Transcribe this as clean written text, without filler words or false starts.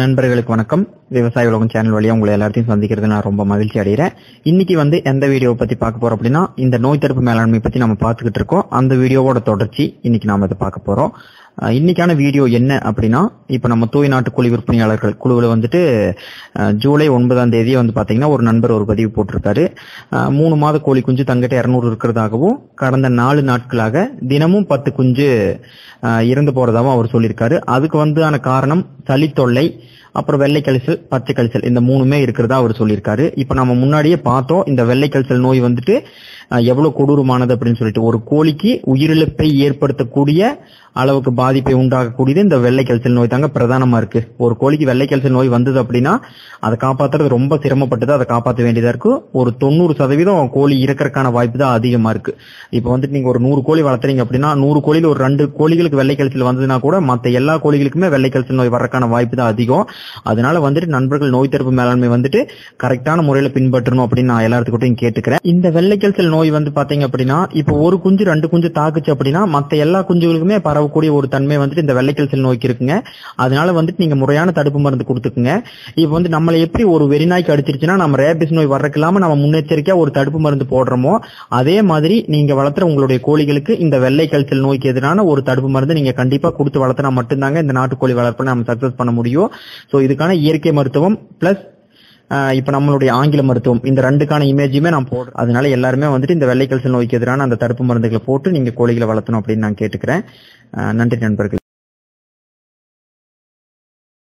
நண்பர்களுக்கு வணக்கம். விவசாய உலகம் சேனல் வழியா உங்களை எல்லாத்தையும் சந்திக்கிறது நான் ரொம்ப மகிழ்ச்சி அடைகிறேன். இன்னைக்கு எந்த வீடியோ பத்தி பார்க்க போறோம் அப்படின்னா, இந்த நோய் தடுப்பு மேலாண்மை பத்தி நம்ம பார்த்துக்கிட்டு இருக்கோம். அந்த வீடியோவோட தொடர்ச்சி இன்னைக்கு நாம இதை பார்க்க போறோம். இன்னைக்கான வீடியோ என்ன அப்படின்னா, இப்ப நம்ம தூய் நாட்டு கோழி விற்பனையாளர்கள் குழுவில் ஜூலை 9 பாத்தீங்கன்னா ஒரு நண்பர் ஒரு பதிவு போட்டிருக்காரு. 3 மாத கோழி குஞ்சு தங்கிட்ட 200 இருக்கிறதாகவும், கடந்த 4 நாட்களாக தினமும் 10 குஞ்சு இறந்து போறதாகவும் அவர் சொல்லியிருக்காரு. அதுக்கு ஆன காரணம் சளி தொல்லை, அப்புறம் வெள்ளை கழிச்சல், பச்சை கழிச்சல், இந்த 3மே இருக்கிறதா அவர் சொல்லியிருக்காரு. இப்ப நம்ம முன்னாடியே பார்த்தோம் இந்த வெள்ளை கழிச்சல் நோய் எவ்வளவு கொடூரமானது அப்படின்னு சொல்லிட்டு, ஒரு கோழிக்கு உயிரிழப்பை ஏற்படுத்தக்கூடிய அளவுக்கு பாதிப்பை உண்டாகக்கூடியது இந்த வெள்ளை கழிச்சல் நோய் தாங்க பிரதானமா இருக்கு. ஒரு கோழிக்கு வெள்ளை கழிச்சல் நோய் வந்தது அப்படின்னா அதை காப்பாத்துறது ரொம்ப சிரமப்பட்டது, அதை காப்பாற்ற வேண்டியதா இருக்கு. ஒரு 90% கோழி இறக்கறதுக்கான வாய்ப்பு தான் அதிகமா இருக்கு. இப்ப நீங்க ஒரு 100 கோழி வளர்த்துறீங்க அப்படின்னா 100 கோழியில் ஒரு 2 கோழிகளுக்கு வெள்ளை கழிச்சல் வந்ததுன்னா கூட மத்த எல்லா கோழிகளுக்குமே வெள்ளை கழிச்சல் நோய் வர்றதுக்கான வாய்ப்பு தான் அதிகம். அதனால நண்பர்கள் நோய் தடுப்பு மேலாண்மை கரெக்டான முறையில பின்பற்றணும் அப்படின்னு நான் எல்லாத்துக்கிட்டையும் கேட்டுக்கிறேன். இந்த வெள்ளை கழிச்சல் நோய் பாத்தீங்க அப்படின்னா, இப்ப ஒரு குஞ்சு 2 குஞ்சு தாக்குச்சு அப்படின்னா மத்த எல்லா குஞ்சுகளுக்குமே பரவக்கூடிய ஒரு தன்மை இந்த வெள்ளை கழிச்சல் நோய்க்கு இருக்குங்க. அதனால நீங்க முறையான தடுப்பு மருந்து கொடுத்துக்குங்க. இப்ப நம்மள எப்படி ஒரு வெறிநாய்க்கு அடிச்சிருச்சுன்னா நம்ம ரேபிஸ் நோய் வர்றதுக்கு இல்லாம நம்ம முன்னெச்சரிக்கையா ஒரு தடுப்பு மருந்து போடுறோமோ, அதே மாதிரி நீங்க வளர்த்துற உங்களுடைய கோழிகளுக்கு இந்த வெள்ளை கழிச்சல் நோய்க்கு எதிரான ஒரு தடுப்பு மருந்து நீங்க கண்டிப்பா கொடுத்து வளர்த்தினா மட்டும்தாங்க இந்த நாட்டுக்கோழி வளர்ப்பை நம்ம சக்சஸ் பண்ண முடியும். சோ இதுக்கான இயற்கை மருத்துவம் பிளஸ் இப்ப நம்மளுடைய ஆங்கில மருத்துவம், இந்த 2க்கான இமேஜுமே நான் போடுறேன். அதனால எல்லாருமே இந்த வெள்ளை கழிச்சல் நோய்க்கு எதிரான அந்த தடுப்பு மருந்துகளை போட்டு நீங்க கோழிகளை வளர்த்தணும் அப்படின்னு நான் கேட்டுக்கிறேன். நன்றி நண்பர்கள்.